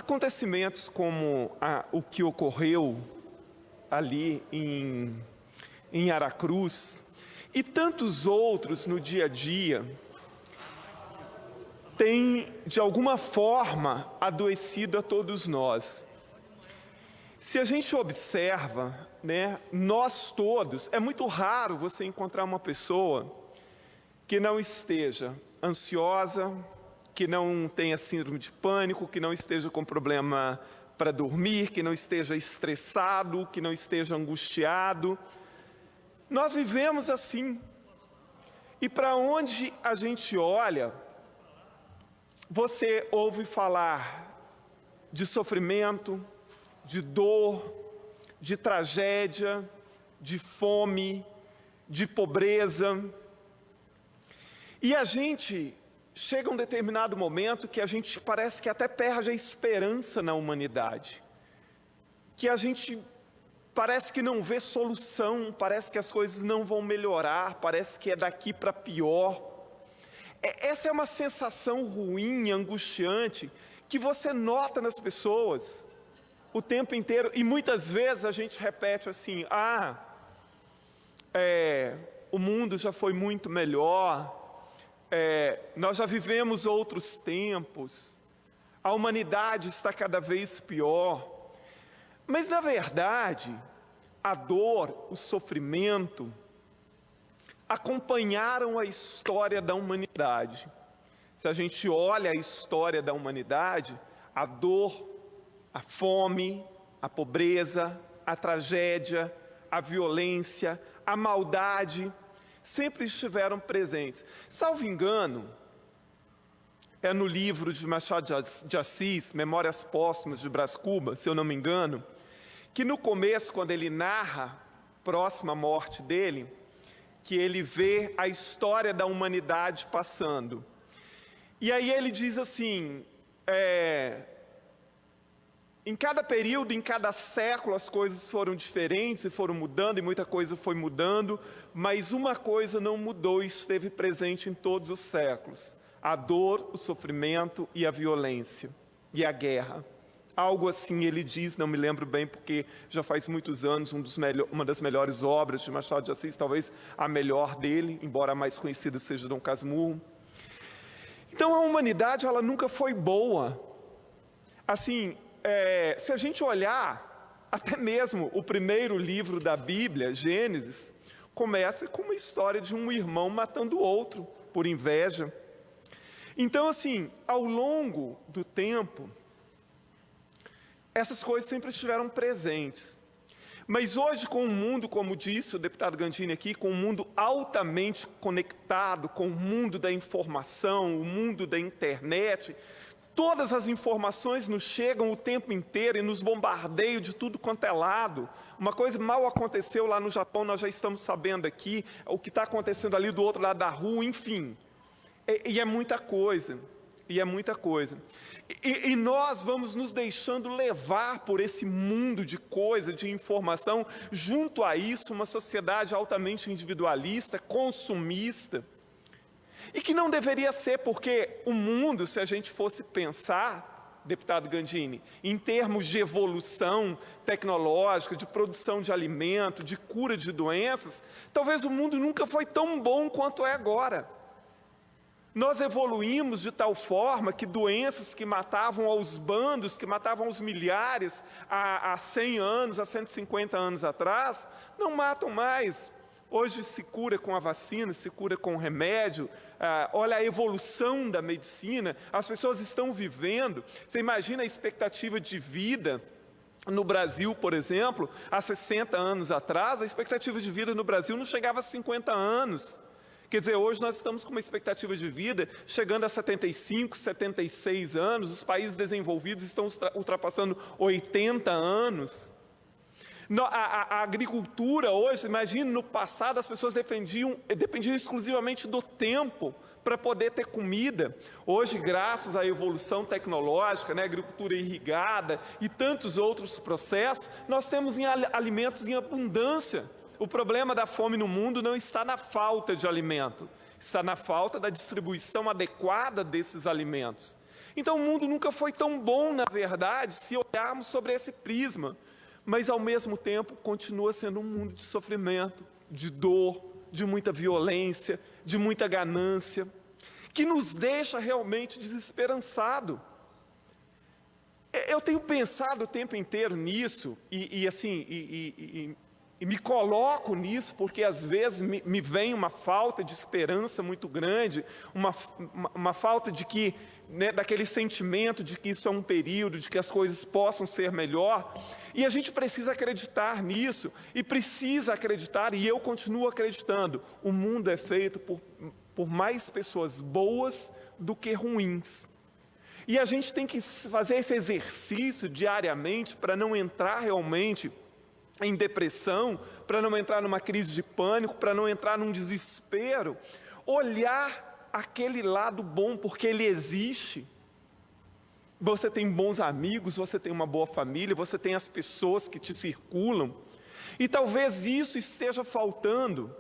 Acontecimentos como o que ocorreu ali em Aracruz e tantos outros no dia a dia têm, de alguma forma, adoecido a todos nós. Se a gente observa, nós todos, é muito raro você encontrar uma pessoa que não esteja ansiosa, que não tenha síndrome de pânico, que não esteja com problema para dormir, que não esteja estressado, que não esteja angustiado. Nós vivemos assim. E para onde a gente olha, você ouve falar de sofrimento, de dor, de tragédia, de fome, de pobreza. E a gente chega um determinado momento que a gente parece que até perde a esperança na humanidade. Que a gente parece que não vê solução, parece que as coisas não vão melhorar, parece que é daqui para pior. Essa é uma sensação ruim, angustiante, que você nota nas pessoas o tempo inteiro. E muitas vezes a gente repete assim, o mundo já foi muito melhor, nós já vivemos outros tempos, a humanidade está cada vez pior. Mas, na verdade, a dor, o sofrimento, acompanharam a história da humanidade. Se a gente olha a história da humanidade, a dor, a fome, a pobreza, a tragédia, a violência, a maldade, sempre estiveram presentes. Salvo engano, é no livro de Machado de Assis, Memórias Póstumas de Brás Cubas, se eu não me engano, que no começo, quando ele narra, próximo à morte dele, que ele vê a história da humanidade passando. E aí ele diz assim, em cada período, em cada século, as coisas foram diferentes e foram mudando, e muita coisa foi mudando, mas uma coisa não mudou e esteve presente em todos os séculos: a dor, o sofrimento e a violência, e a guerra. Algo assim ele diz, não me lembro bem porque já faz muitos anos, uma das melhores obras de Machado de Assis, talvez a melhor dele, embora a mais conhecida seja Dom Casmurro. Então a humanidade, ela nunca foi boa. Assim, se a gente olhar, até mesmo o primeiro livro da Bíblia, Gênesis, começa com uma história de um irmão matando o outro por inveja. Então, assim, ao longo do tempo, essas coisas sempre estiveram presentes. Mas hoje, com o mundo, como disse o deputado Gandini aqui, com o mundo altamente conectado, com o mundo da informação, o mundo da internet, todas as informações nos chegam o tempo inteiro e nos bombardeiam de tudo quanto é lado. Uma coisa mal aconteceu lá no Japão, nós já estamos sabendo aqui, o que está acontecendo ali do outro lado da rua, enfim. E é muita coisa, E nós vamos nos deixando levar por esse mundo de coisa, de informação. Junto a isso, uma sociedade altamente individualista, consumista. E que não deveria ser, porque o mundo, se a gente fosse pensar, deputado Gandini, em termos de evolução tecnológica, de produção de alimento, de cura de doenças, talvez o mundo nunca foi tão bom quanto é agora. Nós evoluímos de tal forma que doenças que matavam aos bandos, que matavam aos milhares há 100 anos, há 150 anos atrás, não matam mais. Hoje se cura com a vacina, se cura com o remédio. Olha a evolução da medicina, as pessoas estão vivendo. Você imagina a expectativa de vida no Brasil, por exemplo, há 60 anos atrás, a expectativa de vida no Brasil não chegava a 50 anos. Quer dizer, hoje nós estamos com uma expectativa de vida chegando a 75, 76 anos, os países desenvolvidos estão ultrapassando 80 anos. A agricultura hoje, imagina, no passado as pessoas dependiam exclusivamente do tempo para poder ter comida. Hoje, graças à evolução tecnológica, agricultura irrigada e tantos outros processos, nós temos alimentos em abundância. O problema da fome no mundo não está na falta de alimento, está na falta da distribuição adequada desses alimentos. Então o mundo nunca foi tão bom, na verdade, se olharmos sobre esse prisma, mas ao mesmo tempo continua sendo um mundo de sofrimento, de dor, de muita violência, de muita ganância, que nos deixa realmente desesperançado. Eu tenho pensado o tempo inteiro nisso, e me coloco nisso, porque às vezes me vem uma falta de esperança muito grande, uma falta de que, né, daquele sentimento de que isso é um período, de que as coisas possam ser melhor, e a gente precisa acreditar nisso, e precisa acreditar, e eu continuo acreditando, o mundo é feito por mais pessoas boas do que ruins. E a gente tem que fazer esse exercício diariamente para não entrar realmente em depressão, para não entrar numa crise de pânico, para não entrar num desespero. Olhar aquele lado bom, porque ele existe. Você tem bons amigos, você tem uma boa família, você tem as pessoas que te circulam. E talvez isso esteja faltando.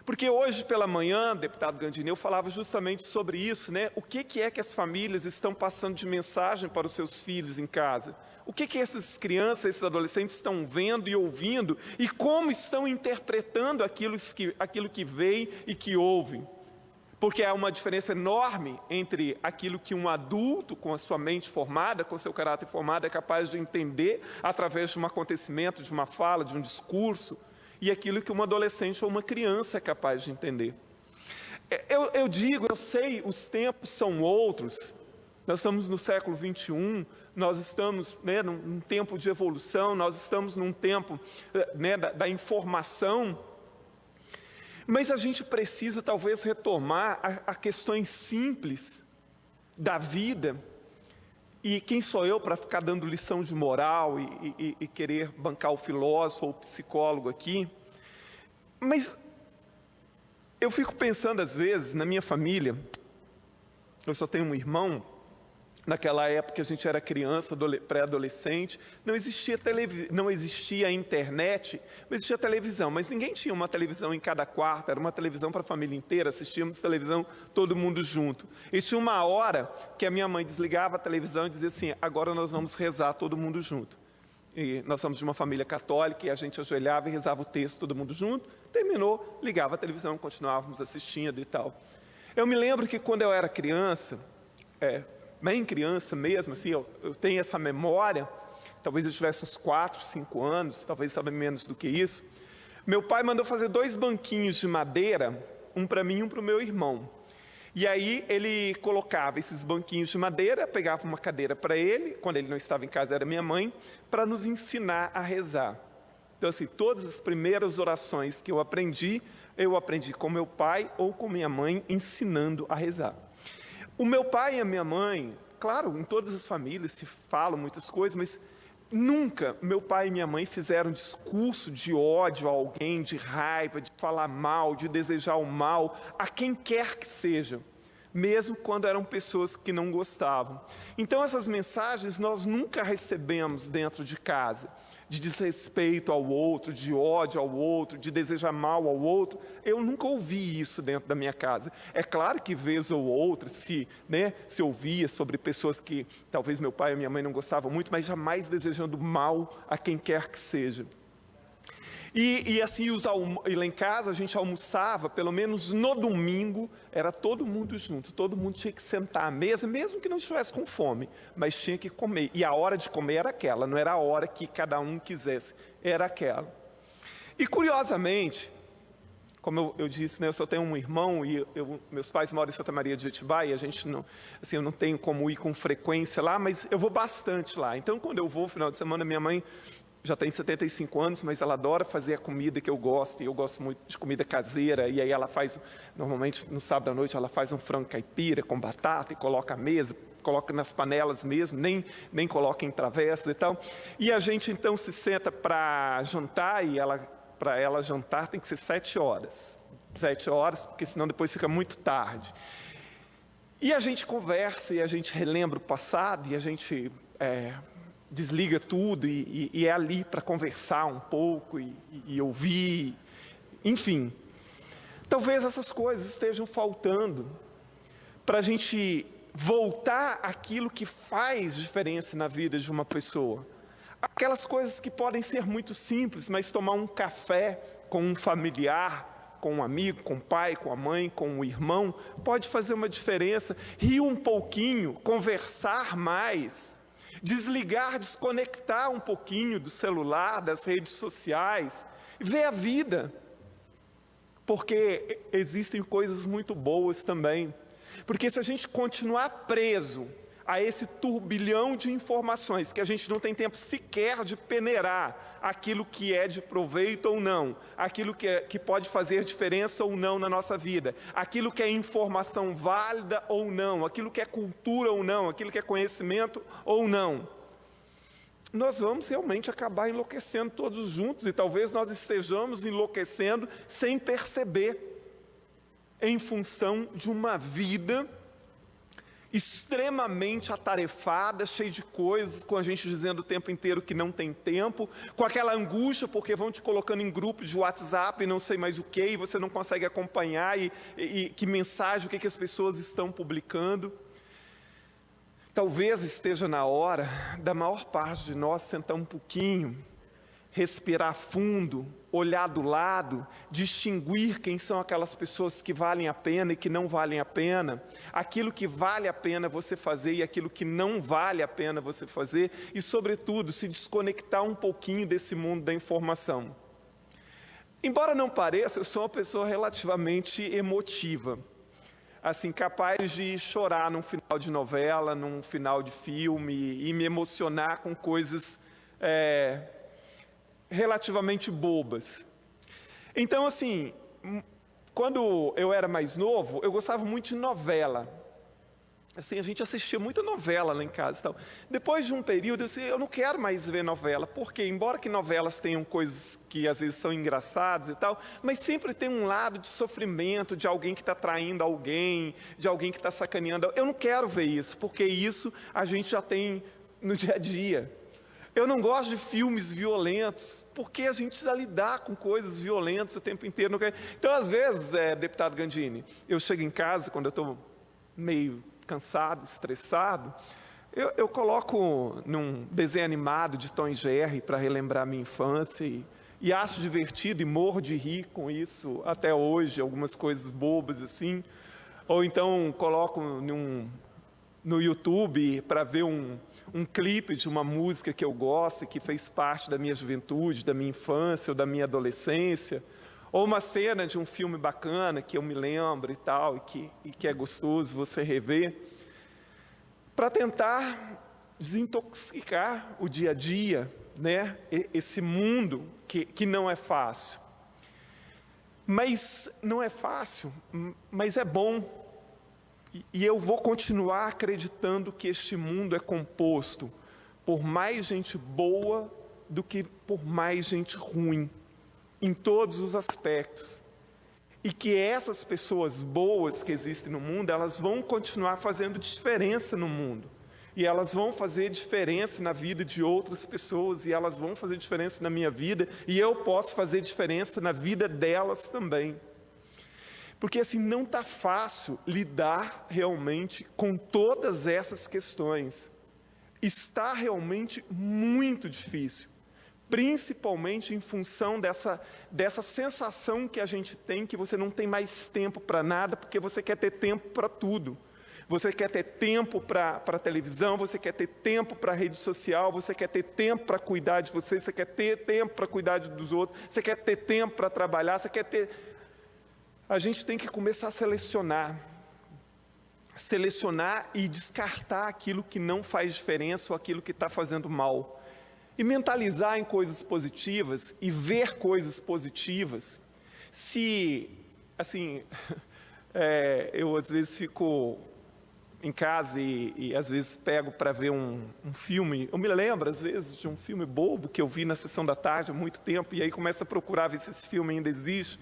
Porque hoje pela manhã, deputado Gandinei, eu falava justamente sobre isso, né? O que é que as famílias estão passando de mensagem para os seus filhos em casa? O que essas crianças, esses adolescentes estão vendo e ouvindo? E como estão interpretando aquilo que veem e que ouvem? Porque há uma diferença enorme entre aquilo que um adulto, com a sua mente formada, com o seu caráter formado, é capaz de entender através de um acontecimento, de uma fala, de um discurso, e aquilo que um adolescente ou uma criança é capaz de entender. Eu sei, os tempos são outros, nós estamos no século 21, nós estamos, né, num tempo de evolução, nós estamos num tempo, né, da informação, mas a gente precisa talvez retomar a questões simples da vida. E quem sou eu para ficar dando lição de moral e querer bancar o filósofo ou o psicólogo aqui? Mas eu fico pensando às vezes, na minha família, eu só tenho um irmão, naquela época a gente era criança, pré-adolescente, não existia internet, não existia televisão, mas ninguém tinha uma televisão em cada quarto, era uma televisão para a família inteira, assistíamos televisão todo mundo junto. E tinha uma hora que a minha mãe desligava a televisão e dizia assim, agora nós vamos rezar todo mundo junto. E nós somos de uma família católica e a gente ajoelhava e rezava o texto todo mundo junto, terminou, ligava a televisão, continuávamos assistindo e tal. Eu me lembro que quando eu era criança, bem criança mesmo, assim, eu tenho essa memória, talvez eu tivesse uns 4, 5 anos, talvez também menos do que isso. Meu pai mandou fazer 2 banquinhos de madeira, um para mim e um para o meu irmão. E aí ele colocava esses banquinhos de madeira, pegava uma cadeira para ele, quando ele não estava em casa era minha mãe, para nos ensinar a rezar. Então assim, todas as primeiras orações que eu aprendi com meu pai ou com minha mãe ensinando a rezar. O meu pai e a minha mãe, claro, em todas as famílias se falam muitas coisas, mas nunca meu pai e minha mãe fizeram discurso de ódio a alguém, de raiva, de falar mal, de desejar o mal a quem quer que seja, mesmo quando eram pessoas que não gostavam. Então essas mensagens nós nunca recebemos dentro de casa, de desrespeito ao outro, de ódio ao outro, de desejar mal ao outro. Eu nunca ouvi isso dentro da minha casa. É claro que vez ou outra se ouvia sobre pessoas que talvez meu pai e minha mãe não gostavam muito, mas jamais desejando mal a quem quer que seja. E assim, e lá em casa a gente almoçava, pelo menos no domingo, era todo mundo junto, todo mundo tinha que sentar à mesa, mesmo que não estivesse com fome, mas tinha que comer. E a hora de comer era aquela, não era a hora que cada um quisesse, era aquela. E curiosamente, como eu disse, né, eu só tenho um irmão e meus pais moram em Santa Maria de Jetibá e a gente não, assim, eu não tenho como ir com frequência lá, mas eu vou bastante lá. Então, quando eu vou no final de semana, minha mãe já tem 75 anos, mas ela adora fazer a comida que eu gosto, e eu gosto muito de comida caseira, e aí ela faz, normalmente no sábado à noite, ela faz um frango caipira com batata e coloca à mesa, coloca nas panelas mesmo, nem coloca em travessas e tal. E a gente então se senta para jantar, e para ela jantar tem que ser 7 horas. 7 horas, porque senão depois fica muito tarde. E a gente conversa, e a gente relembra o passado, e a gente desliga tudo e é ali para conversar um pouco e ouvir, enfim. Talvez essas coisas estejam faltando para a gente voltar àquilo que faz diferença na vida de uma pessoa. Aquelas coisas que podem ser muito simples, mas tomar um café com um familiar, com um amigo, com o pai, com a mãe, com o irmão, pode fazer uma diferença. Rir um pouquinho, conversar mais, desligar, desconectar um pouquinho do celular, das redes sociais, ver a vida. Porque existem coisas muito boas também. Porque se a gente continuar preso a esse turbilhão de informações, que a gente não tem tempo sequer de peneirar aquilo que é de proveito ou não, aquilo que pode fazer diferença ou não na nossa vida, aquilo que é informação válida ou não, aquilo que é cultura ou não, aquilo que é conhecimento ou não, nós vamos realmente acabar enlouquecendo todos juntos, e talvez nós estejamos enlouquecendo sem perceber, em função de uma vida extremamente atarefada, cheia de coisas, com a gente dizendo o tempo inteiro que não tem tempo, com aquela angústia porque vão te colocando em grupo de WhatsApp e não sei mais o que, e você não consegue acompanhar, e que mensagem, o que as pessoas estão publicando. Talvez esteja na hora da maior parte de nós sentar um pouquinho, respirar fundo, olhar do lado, distinguir quem são aquelas pessoas que valem a pena e que não valem a pena, aquilo que vale a pena você fazer e aquilo que não vale a pena você fazer, e sobretudo se desconectar um pouquinho desse mundo da informação. Embora não pareça, eu sou uma pessoa relativamente emotiva, assim, capaz de chorar num final de novela, num final de filme, e me emocionar com coisas relativamente bobas. Então, assim, quando eu era mais novo, eu gostava muito de novela. Assim, a gente assistia muita novela lá em casa e tal. Depois de um período, eu não quero mais ver novela, porque embora que novelas tenham coisas que às vezes são engraçadas e tal, mas sempre tem um lado de sofrimento, de alguém que está traindo alguém, de alguém que está sacaneando. Eu não quero ver isso, porque isso a gente já tem no dia a dia. Eu não gosto de filmes violentos, porque a gente precisa lidar com coisas violentas o tempo inteiro. Então, às vezes, deputado Gandini, eu chego em casa, quando eu estou meio cansado, estressado, eu coloco num desenho animado de Tom e Jerry para relembrar minha infância, e acho divertido e morro de rir com isso até hoje, algumas coisas bobas assim. Ou então coloco no YouTube para ver um clipe de uma música que eu gosto e que fez parte da minha juventude, da minha infância ou da minha adolescência, ou uma cena de um filme bacana que eu me lembro e tal, e que é gostoso você rever, para tentar desintoxicar o dia a dia, né? Esse mundo que não é fácil. Mas não é fácil, mas é bom. E eu vou continuar acreditando que este mundo é composto por mais gente boa do que por mais gente ruim, em todos os aspectos. E que essas pessoas boas que existem no mundo, elas vão continuar fazendo diferença no mundo. E elas vão fazer diferença na vida de outras pessoas, e elas vão fazer diferença na minha vida, e eu posso fazer diferença na vida delas também. Porque assim, não está fácil lidar realmente com todas essas questões. Está realmente muito difícil, principalmente em função dessa sensação que a gente tem, que você não tem mais tempo para nada, porque você quer ter tempo para tudo. Você quer ter tempo para a televisão, você quer ter tempo para a rede social, você quer ter tempo para cuidar de você, você quer ter tempo para cuidar dos outros, você quer ter tempo para trabalhar, você quer ter... A gente tem que começar a selecionar e descartar aquilo que não faz diferença ou aquilo que está fazendo mal. E mentalizar em coisas positivas e ver coisas positivas. Se, assim, eu às vezes fico em casa e às vezes pego para ver um filme, eu me lembro às vezes de um filme bobo que eu vi na sessão da tarde há muito tempo, e aí começo a procurar ver se esse filme ainda existe.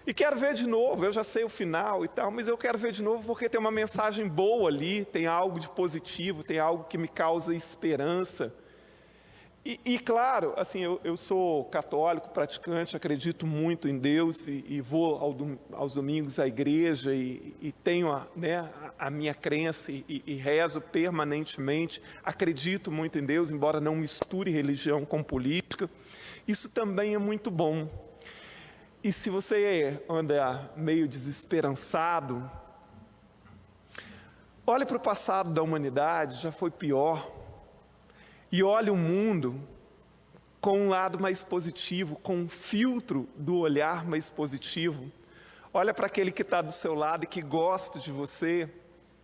E quero ver de novo, eu já sei o final e tal, mas eu quero ver de novo porque tem uma mensagem boa ali, tem algo de positivo, tem algo que me causa esperança. E claro, assim, eu sou católico, praticante, acredito muito em Deus e vou aos domingos à igreja e tenho a minha crença e rezo permanentemente, acredito muito em Deus, embora não misture religião com política. Isso também é muito bom. E se você anda meio desesperançado, olhe para o passado da humanidade, já foi pior. E olhe o mundo com um lado mais positivo, com um filtro do olhar mais positivo. Olha para aquele que está do seu lado e que gosta de você,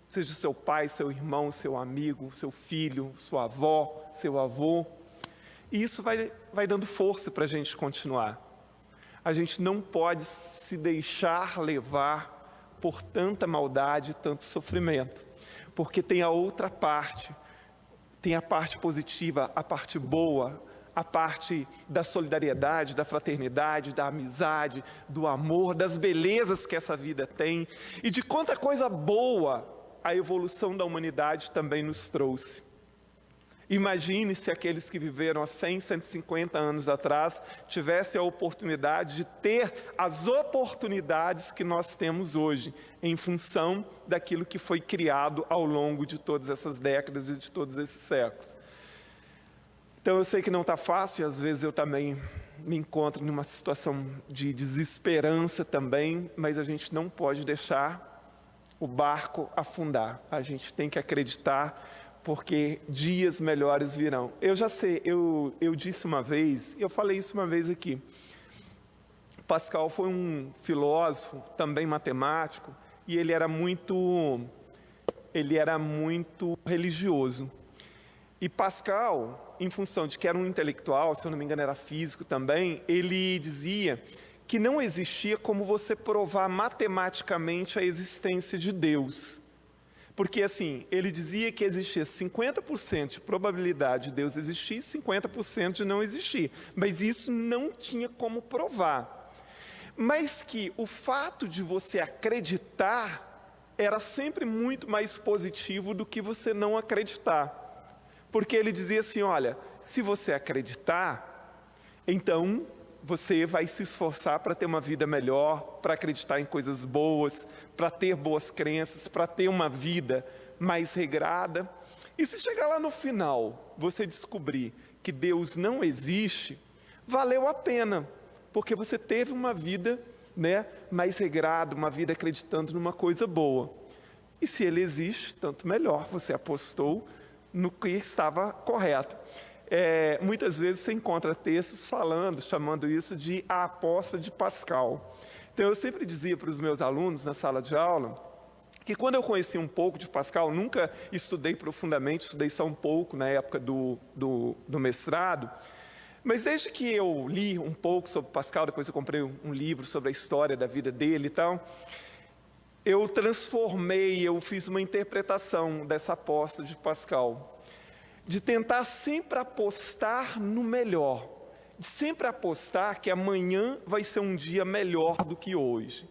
seja seu pai, seu irmão, seu amigo, seu filho, sua avó, seu avô. E isso vai dando força para a gente continuar. A gente não pode se deixar levar por tanta maldade e tanto sofrimento, porque tem a outra parte. Tem a parte positiva, a parte boa, a parte da solidariedade, da fraternidade, da amizade, do amor, das belezas que essa vida tem e de quanta coisa boa a evolução da humanidade também nos trouxe. Imagine se aqueles que viveram há 100, 150 anos atrás tivessem a oportunidade de ter as oportunidades que nós temos hoje, em função daquilo que foi criado ao longo de todas essas décadas e de todos esses séculos. Então eu sei que não está fácil, e às vezes eu também me encontro numa situação de desesperança também, mas a gente não pode deixar o barco afundar, a gente tem que acreditar, porque dias melhores virão. Eu já sei, eu disse uma vez, eu falei isso uma vez aqui, Pascal foi um filósofo, também matemático, e ele era muito religioso. E Pascal, em função de que era um intelectual, se eu não me engano era físico também, ele dizia que não existia como você provar matematicamente a existência de Deus. Porque assim, ele dizia que existia 50% de probabilidade de Deus existir e 50% de não existir. Mas isso não tinha como provar. Mas que o fato de você acreditar era sempre muito mais positivo do que você não acreditar. Porque ele dizia assim, olha, se você acreditar, então você vai se esforçar para ter uma vida melhor, para acreditar em coisas boas, para ter boas crenças, para ter uma vida mais regrada. E se chegar lá no final, você descobrir que Deus não existe, valeu a pena, porque você teve uma vida mais regrada, uma vida acreditando numa coisa boa. E se ele existe, tanto melhor, você apostou no que estava correto. Muitas vezes você encontra textos chamando isso de a aposta de Pascal. Então eu sempre dizia para os meus alunos na sala de aula, que quando eu conheci um pouco de Pascal, nunca estudei profundamente, estudei só um pouco na época do mestrado, mas desde que eu li um pouco sobre Pascal, depois eu comprei um livro sobre a história da vida dele e tal, eu fiz uma interpretação dessa aposta de Pascal, de tentar sempre apostar no melhor, de sempre apostar que amanhã vai ser um dia melhor do que hoje.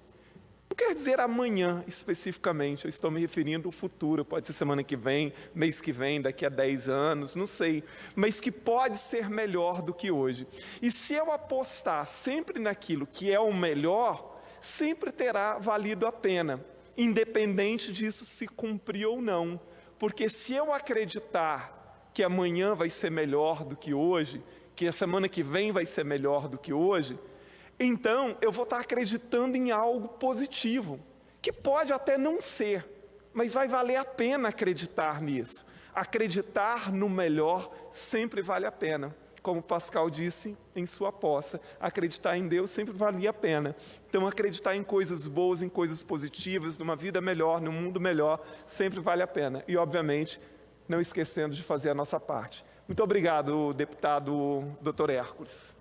Não quer dizer amanhã especificamente, eu estou me referindo ao futuro, pode ser semana que vem, mês que vem, daqui a 10 anos, não sei, mas que pode ser melhor do que hoje. E se eu apostar sempre naquilo que é o melhor, sempre terá valido a pena, independente disso se cumprir ou não. Porque se eu acreditar que amanhã vai ser melhor do que hoje, que a semana que vem vai ser melhor do que hoje, então eu vou estar acreditando em algo positivo, que pode até não ser, mas vai valer a pena acreditar nisso. Acreditar no melhor sempre vale a pena. Como Pascal disse em sua aposta, acreditar em Deus sempre valia a pena. Então acreditar em coisas boas, em coisas positivas, numa vida melhor, num mundo melhor, sempre vale a pena. E obviamente, não esquecendo de fazer a nossa parte. Muito obrigado, deputado Dr. Hércules.